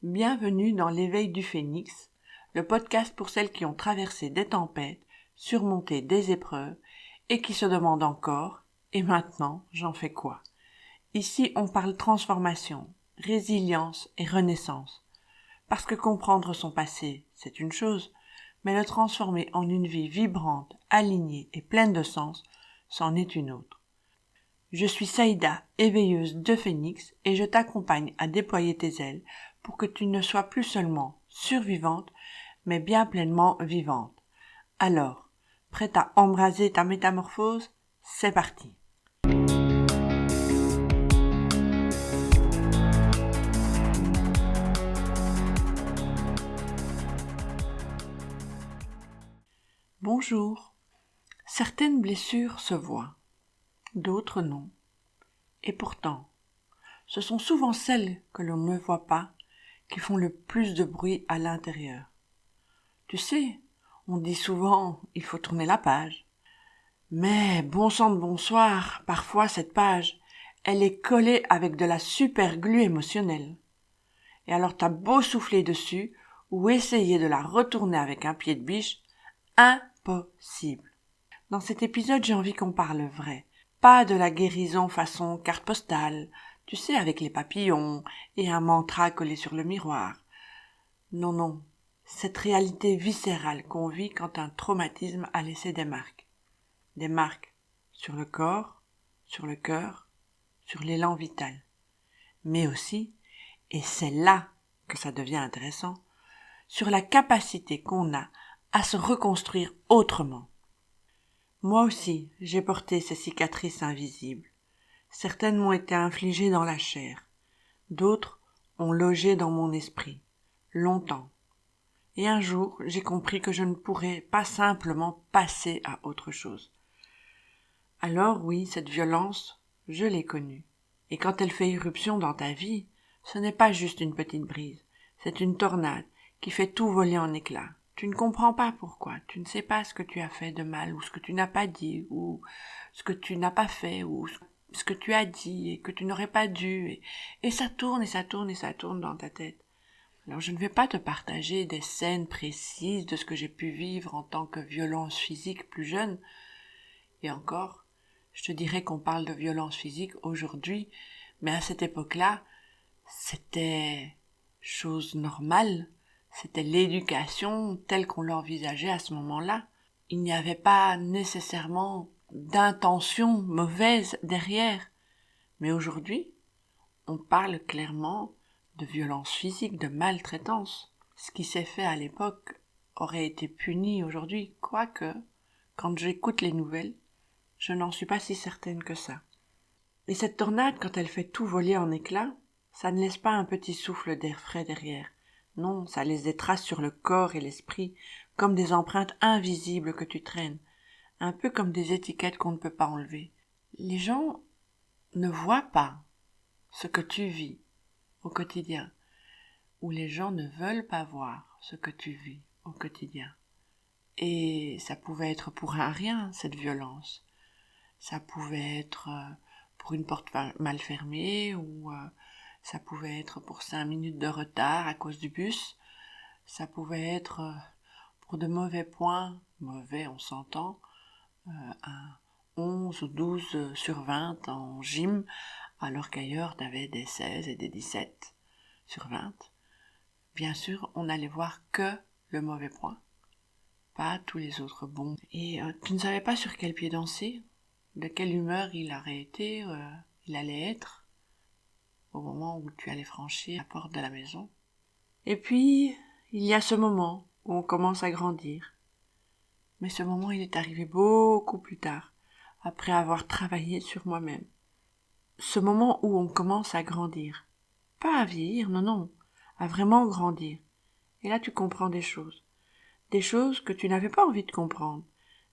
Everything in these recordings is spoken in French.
Bienvenue dans l'éveil du phénix, le podcast pour celles qui ont traversé des tempêtes, surmonté des épreuves et qui se demandent encore « et maintenant, j'en fais quoi ?» Ici, on parle transformation, résilience et renaissance. Parce que comprendre son passé, c'est une chose, mais le transformer en une vie vibrante, alignée et pleine de sens, c'en est une autre. Je suis Saïda, éveilleuse de Phénix, et je t'accompagne à déployer tes ailes pour que tu ne sois plus seulement survivante, mais bien pleinement vivante. Alors, prête à embraser ta métamorphose? C'est parti! Bonjour. Certaines blessures se voient, d'autres non. Et pourtant, ce sont souvent celles que l'on ne voit pas qui font le plus de bruit à l'intérieur. Tu sais, on dit souvent « il faut tourner la page ». Mais bon sang de bonsoir, parfois cette page, elle est collée avec de la super glue émotionnelle. Et alors t'as beau souffler dessus ou essayer de la retourner avec un pied de biche, impossible. Dans cet épisode, j'ai envie qu'on parle vrai. Pas de la guérison façon carte postale, tu sais, avec les papillons et un mantra collé sur le miroir. Non, non, cette réalité viscérale qu'on vit quand un traumatisme a laissé des marques. Des marques sur le corps, sur le cœur, sur l'élan vital. Mais aussi, et c'est là que ça devient intéressant, sur la capacité qu'on a à se reconstruire autrement. Moi aussi, j'ai porté ces cicatrices invisibles. Certaines m'ont été infligées dans la chair, d'autres ont logé dans mon esprit, longtemps. Et un jour, j'ai compris que je ne pourrais pas simplement passer à autre chose. Alors oui, cette violence, je l'ai connue. Et quand elle fait irruption dans ta vie, ce n'est pas juste une petite brise, c'est une tornade qui fait tout voler en éclats. Tu ne comprends pas pourquoi, tu ne sais pas ce que tu as fait de mal, ou ce que tu n'as pas dit, ou ce que tu n'as pas fait, ou ce que tu as dit et que tu n'aurais pas dû, et ça tourne et ça tourne et ça tourne dans ta tête. Alors je ne vais pas te partager des scènes précises de ce que j'ai pu vivre en tant que violence physique plus jeune, et encore, je te dirais qu'on parle de violence physique aujourd'hui, mais à cette époque-là, c'était chose normale, c'était l'éducation telle qu'on l'envisageait à ce moment-là. Il n'y avait pas nécessairement d'intention mauvaise derrière. Mais aujourd'hui, on parle clairement de violence physique, de maltraitance. Ce qui s'est fait à l'époque aurait été puni aujourd'hui, quoique, quand j'écoute les nouvelles, je n'en suis pas si certaine que ça. Et cette tornade, quand elle fait tout voler en éclats, ça ne laisse pas un petit souffle d'air frais derrière. Non, ça laisse des traces sur le corps et l'esprit, comme des empreintes invisibles que tu traînes, un peu comme des étiquettes qu'on ne peut pas enlever. Les gens ne voient pas ce que tu vis au quotidien, ou les gens ne veulent pas voir ce que tu vis au quotidien. Et ça pouvait être pour un rien, cette violence. Ça pouvait être pour une porte mal fermée, ou ça pouvait être pour 5 minutes de retard à cause du bus. Ça pouvait être pour de mauvais points, mauvais on s'entend, un 11 ou 12 sur 20 en gym, alors qu'ailleurs t'avais des 16 et des 17 sur 20. Bien sûr, on n'allait voir que le mauvais point, pas tous les autres bons. Et tu ne savais pas sur quel pied danser, de quelle humeur il allait être, au moment où tu allais franchir la porte de la maison. Et puis, il y a ce moment où on commence à grandir. Mais ce moment, il est arrivé beaucoup plus tard, après avoir travaillé sur moi-même. Ce moment où on commence à grandir. Pas à vieillir, non, non, à vraiment grandir. Et là, tu comprends des choses que tu n'avais pas envie de comprendre,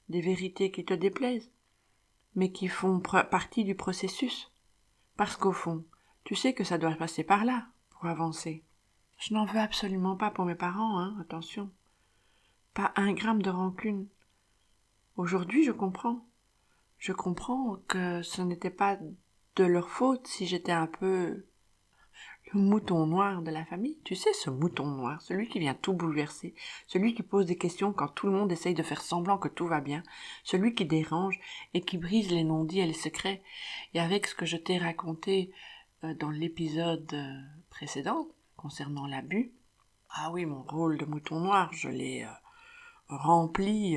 des vérités qui te déplaisent, mais qui font partie du processus. Parce qu'au fond, tu sais que ça doit passer par là, pour avancer. Je n'en veux absolument pas pour mes parents, attention. Pas un gramme de rancune. Aujourd'hui, je comprends. Je comprends que ce n'était pas de leur faute si j'étais un peu le mouton noir de la famille. Tu sais, ce mouton noir, celui qui vient tout bouleverser, celui qui pose des questions quand tout le monde essaye de faire semblant que tout va bien, celui qui dérange et qui brise les non-dits et les secrets. Et avec ce que je t'ai raconté dans l'épisode précédent, concernant l'abus, ah oui, mon rôle de mouton noir, je l'ai rempli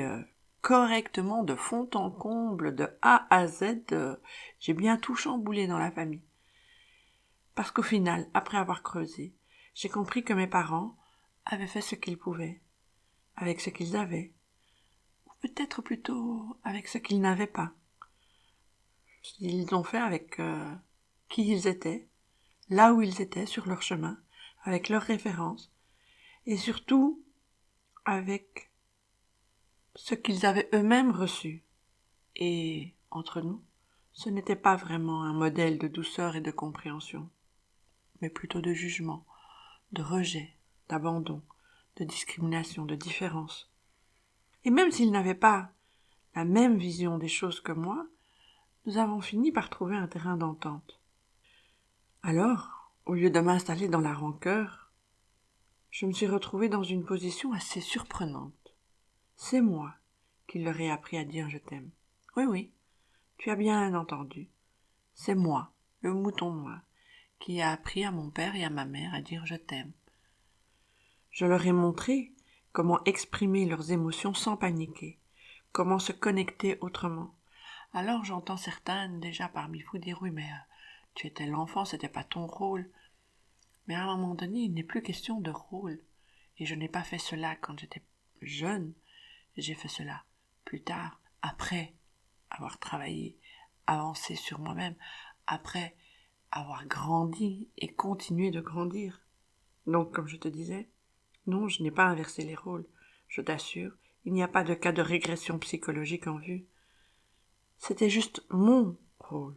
correctement de fond en comble, de A à Z, j'ai bien tout chamboulé dans la famille. Parce qu'au final, après avoir creusé, j'ai compris que mes parents avaient fait ce qu'ils pouvaient, avec ce qu'ils avaient, ou peut-être plutôt avec ce qu'ils n'avaient pas. Ils ont fait avec qui ils étaient, là où ils étaient sur leur chemin, avec leurs références, et surtout avec ce qu'ils avaient eux-mêmes reçu. Et, entre nous, ce n'était pas vraiment un modèle de douceur et de compréhension, mais plutôt de jugement, de rejet, d'abandon, de discrimination, de différence. Et même s'ils n'avaient pas la même vision des choses que moi, nous avons fini par trouver un terrain d'entente. Alors, au lieu de m'installer dans la rancœur, je me suis retrouvée dans une position assez surprenante. C'est moi qui leur ai appris à dire je t'aime. Oui, tu as bien entendu. C'est moi, le mouton noir, qui a appris à mon père et à ma mère à dire je t'aime. Je leur ai montré comment exprimer leurs émotions sans paniquer, comment se connecter autrement. Alors j'entends certaines déjà parmi vous dire oui mais tu étais l'enfant, c'était pas ton rôle. Mais à un moment donné, il n'est plus question de rôle. Et je n'ai pas fait cela quand j'étais jeune, j'ai fait cela plus tard, après avoir travaillé, avancé sur moi-même, après avoir grandi et continué de grandir. Donc, comme je te disais, non, je n'ai pas inversé les rôles. Je t'assure, il n'y a pas de cas de régression psychologique en vue. C'était juste mon rôle,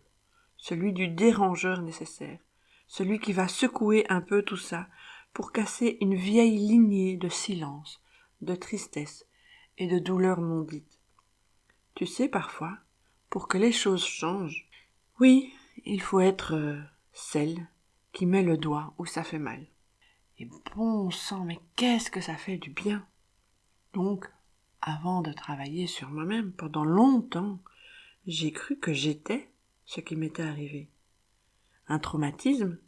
celui du dérangeur nécessaire, celui qui va secouer un peu tout ça pour casser une vieille lignée de silence, de tristesse et de douleur non dites. Tu sais, parfois, pour que les choses changent, oui, il faut être celle qui met le doigt où ça fait mal. Et bon sang, mais qu'est-ce que ça fait du bien! Donc, avant de travailler sur moi-même, pendant longtemps, j'ai cru que j'étais ce qui m'était arrivé. Un traumatisme,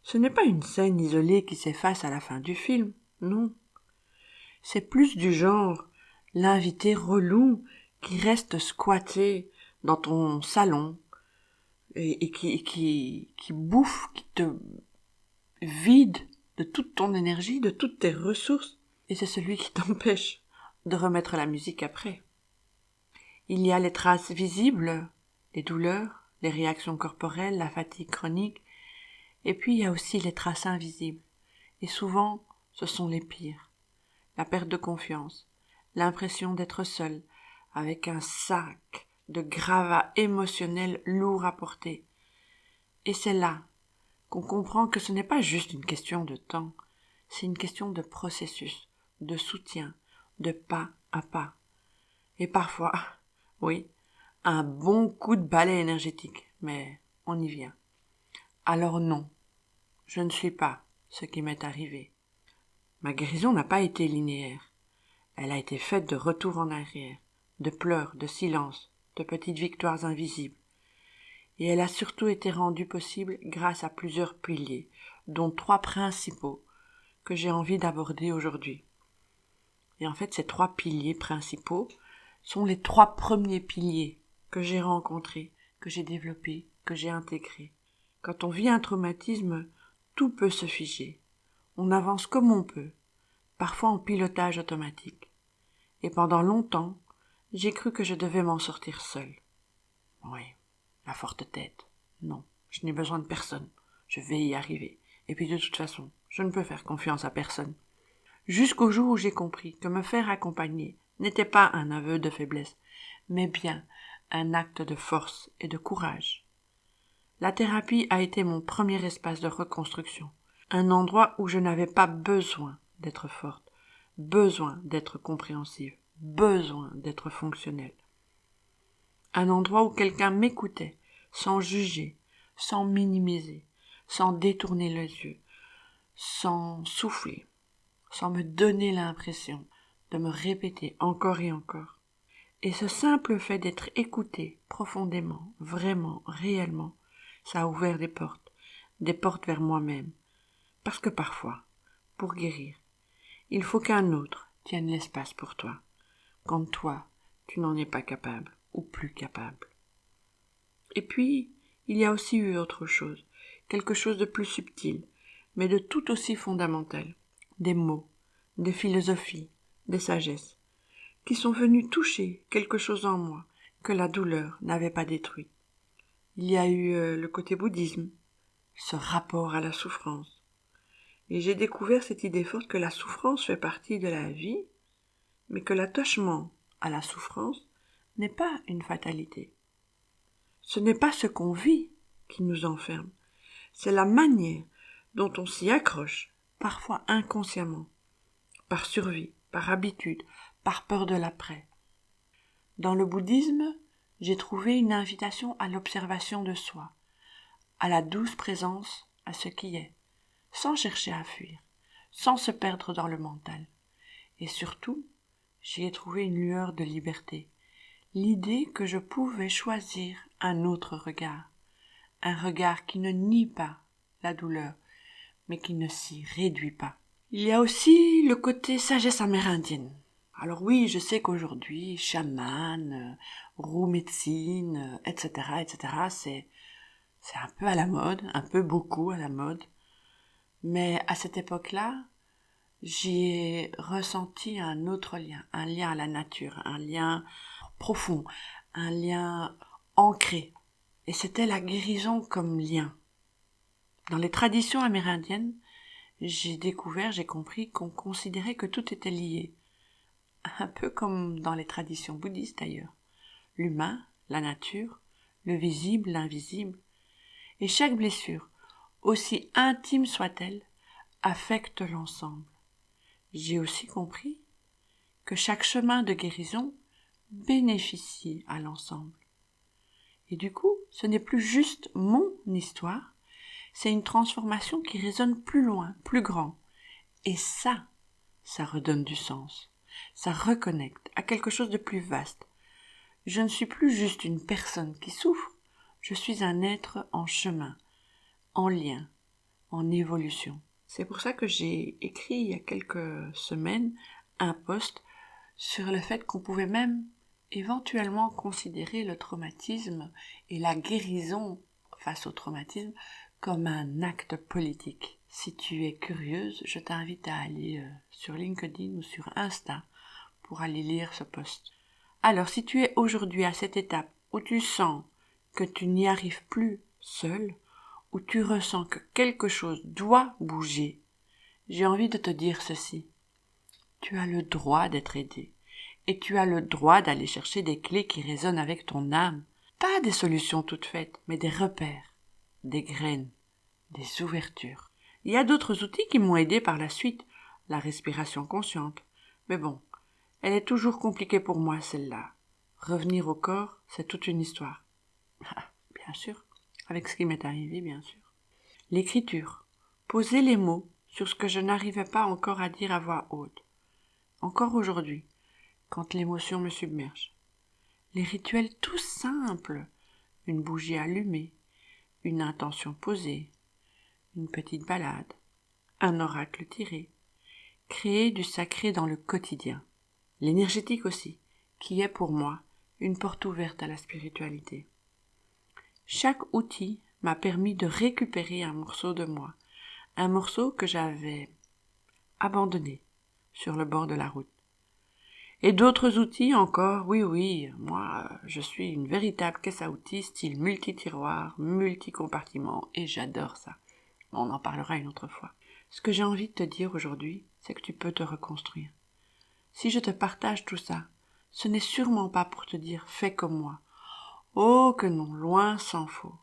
ce n'est pas une scène isolée qui s'efface à la fin du film, non. C'est plus du genre l'invité relou qui reste squatté dans ton salon et qui bouffe, qui te vide de toute ton énergie, de toutes tes ressources, et c'est celui qui t'empêche de remettre la musique après. Il y a les traces visibles, les douleurs, les réactions corporelles, la fatigue chronique, et puis il y a aussi les traces invisibles, et souvent ce sont les pires. La perte de confiance, l'impression d'être seul, avec un sac de gravats émotionnels lourds à porter. Et c'est là qu'on comprend que ce n'est pas juste une question de temps, c'est une question de processus, de soutien, de pas à pas. Et parfois, oui, un bon coup de balai énergétique, mais on y vient. Alors non, je ne suis pas ce qui m'est arrivé. Ma guérison n'a pas été linéaire. Elle a été faite de retours en arrière, de pleurs, de silence, de petites victoires invisibles. Et elle a surtout été rendue possible grâce à plusieurs piliers, dont 3 principaux, que j'ai envie d'aborder aujourd'hui. Et en fait, ces 3 piliers principaux sont les 3 premiers piliers que j'ai rencontrés, que j'ai développés, que j'ai intégrés. Quand on vit un traumatisme, tout peut se figer. On avance comme on peut, parfois en pilotage automatique. Et pendant longtemps, j'ai cru que je devais m'en sortir seule. Oui, la forte tête. Non, je n'ai besoin de personne. Je vais y arriver. Et puis de toute façon, je ne peux faire confiance à personne. Jusqu'au jour où j'ai compris que me faire accompagner n'était pas un aveu de faiblesse, mais bien un acte de force et de courage. La thérapie a été mon premier espace de reconstruction, un endroit où je n'avais pas besoin d'être forte, besoin d'être compréhensive, besoin d'être fonctionnelle. Un endroit où quelqu'un m'écoutait, sans juger, sans minimiser, sans détourner les yeux, sans souffler, sans me donner l'impression de me répéter encore et encore. Et ce simple fait d'être écouté profondément, vraiment, réellement, ça a ouvert des portes vers moi-même. Parce que parfois, pour guérir, il faut qu'un autre tienne l'espace pour toi, quand toi, tu n'en es pas capable ou plus capable. Et puis, il y a aussi eu autre chose, quelque chose de plus subtil, mais de tout aussi fondamental, des mots, des philosophies, des sagesses, qui sont venus toucher quelque chose en moi que la douleur n'avait pas détruit. Il y a eu le côté bouddhisme, ce rapport à la souffrance. Et j'ai découvert cette idée forte que la souffrance fait partie de la vie, mais que l'attachement à la souffrance n'est pas une fatalité. Ce n'est pas ce qu'on vit qui nous enferme, c'est la manière dont on s'y accroche, parfois inconsciemment, par survie, par habitude, par peur de l'après. Dans le bouddhisme, j'ai trouvé une invitation à l'observation de soi, à la douce présence à ce qui est, sans chercher à fuir, sans se perdre dans le mental. Et surtout, j'y ai trouvé une lueur de liberté, l'idée que je pouvais choisir un autre regard, un regard qui ne nie pas la douleur, mais qui ne s'y réduit pas. Il y a aussi le côté sagesse amérindienne. Alors oui, je sais qu'aujourd'hui, chaman, roux médecine, etc., c'est un peu à la mode, un peu beaucoup à la mode. Mais à cette époque-là, j'y ai ressenti un autre lien, un lien à la nature, un lien profond, un lien ancré. Et c'était la guérison comme lien. Dans les traditions amérindiennes, j'ai compris qu'on considérait que tout était lié. Un peu comme dans les traditions bouddhistes d'ailleurs. L'humain, la nature, le visible, l'invisible. Et chaque blessure, aussi intime soit-elle, affecte l'ensemble. J'ai aussi compris que chaque chemin de guérison bénéficie à l'ensemble. Et du coup, ce n'est plus juste mon histoire, c'est une transformation qui résonne plus loin, plus grand. Et ça redonne du sens. Ça reconnecte à quelque chose de plus vaste. Je ne suis plus juste une personne qui souffre, je suis un être en chemin, en lien, en évolution. C'est pour ça que j'ai écrit il y a quelques semaines un post sur le fait qu'on pouvait même éventuellement considérer le traumatisme et la guérison face au traumatisme comme un acte politique. Si tu es curieuse, je t'invite à aller sur LinkedIn ou sur Insta pour aller lire ce post. Alors, si tu es aujourd'hui à cette étape où tu sens que tu n'y arrives plus seul, où tu ressens que quelque chose doit bouger, j'ai envie de te dire ceci. Tu as le droit d'être aidé. Et tu as le droit d'aller chercher des clés qui résonnent avec ton âme. Pas des solutions toutes faites, mais des repères, des graines, des ouvertures. Il y a d'autres outils qui m'ont aidé par la suite, la respiration consciente. Mais bon, elle est toujours compliquée pour moi, celle-là. Revenir au corps, c'est toute une histoire. Bien sûr, avec ce qui m'est arrivé, bien sûr. L'écriture, poser les mots sur ce que je n'arrivais pas encore à dire à voix haute. Encore aujourd'hui, quand l'émotion me submerge. Les rituels tout simples, une bougie allumée, une intention posée, une petite balade, un oracle tiré, créer du sacré dans le quotidien. L'énergétique aussi, qui est pour moi une porte ouverte à la spiritualité. Chaque outil m'a permis de récupérer un morceau de moi, un morceau que j'avais abandonné sur le bord de la route. Et d'autres outils encore, oui, moi, je suis une véritable caisse à outils, style multi-tiroir, multi-compartiment, et j'adore ça. On en parlera une autre fois. Ce que j'ai envie de te dire aujourd'hui, c'est que tu peux te reconstruire. Si je te partage tout ça, ce n'est sûrement pas pour te dire « fais comme moi ». Oh que non, loin s'en faut.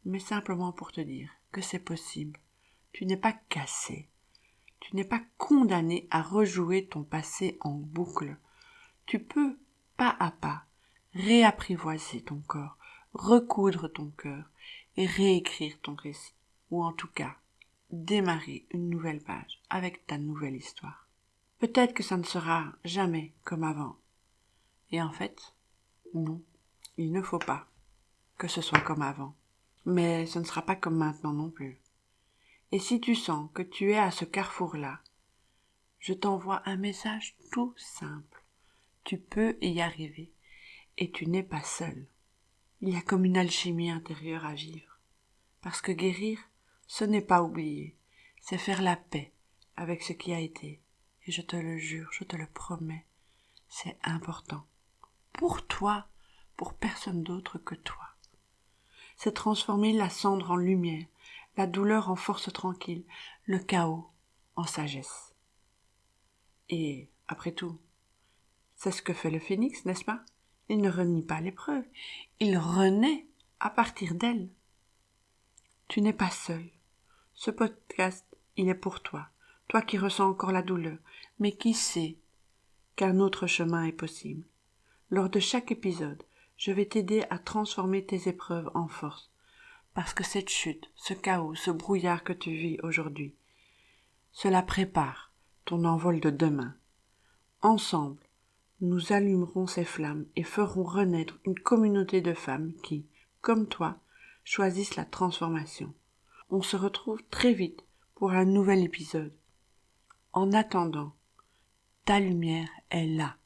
Mais simplement pour te dire que c'est possible. Tu n'es pas cassé. Tu n'es pas condamné à rejouer ton passé en boucle. Tu peux, pas à pas, réapprivoiser ton corps, recoudre ton cœur et réécrire ton récit. Ou en tout cas, démarrer une nouvelle page avec ta nouvelle histoire. Peut-être que ça ne sera jamais comme avant. Et en fait, non, il ne faut pas que ce soit comme avant. Mais ce ne sera pas comme maintenant non plus. Et si tu sens que tu es à ce carrefour-là, je t'envoie un message tout simple. Tu peux y arriver et tu n'es pas seul. Il y a comme une alchimie intérieure à vivre. Parce que guérir, ce n'est pas oublier, c'est faire la paix avec ce qui a été. Et je te le jure, je te le promets, c'est important. Pour toi, pour personne d'autre que toi. C'est transformer la cendre en lumière, la douleur en force tranquille, le chaos en sagesse. Et, après tout, c'est ce que fait le phénix, n'est-ce pas? Il ne renie pas l'épreuve, il renaît à partir d'elle. Tu n'es pas seul. Ce podcast, il est pour toi, toi qui ressens encore la douleur, mais qui sait qu'un autre chemin est possible. Lors de chaque épisode, je vais t'aider à transformer tes épreuves en force, parce que cette chute, ce chaos, ce brouillard que tu vis aujourd'hui, cela prépare ton envol de demain. Ensemble, nous allumerons ces flammes et ferons renaître une communauté de femmes qui, comme toi, choisissent la transformation. On se retrouve très vite pour un nouvel épisode. En attendant, ta lumière est là,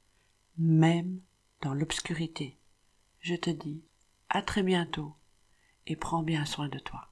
même dans l'obscurité. Je te dis à très bientôt et prends bien soin de toi.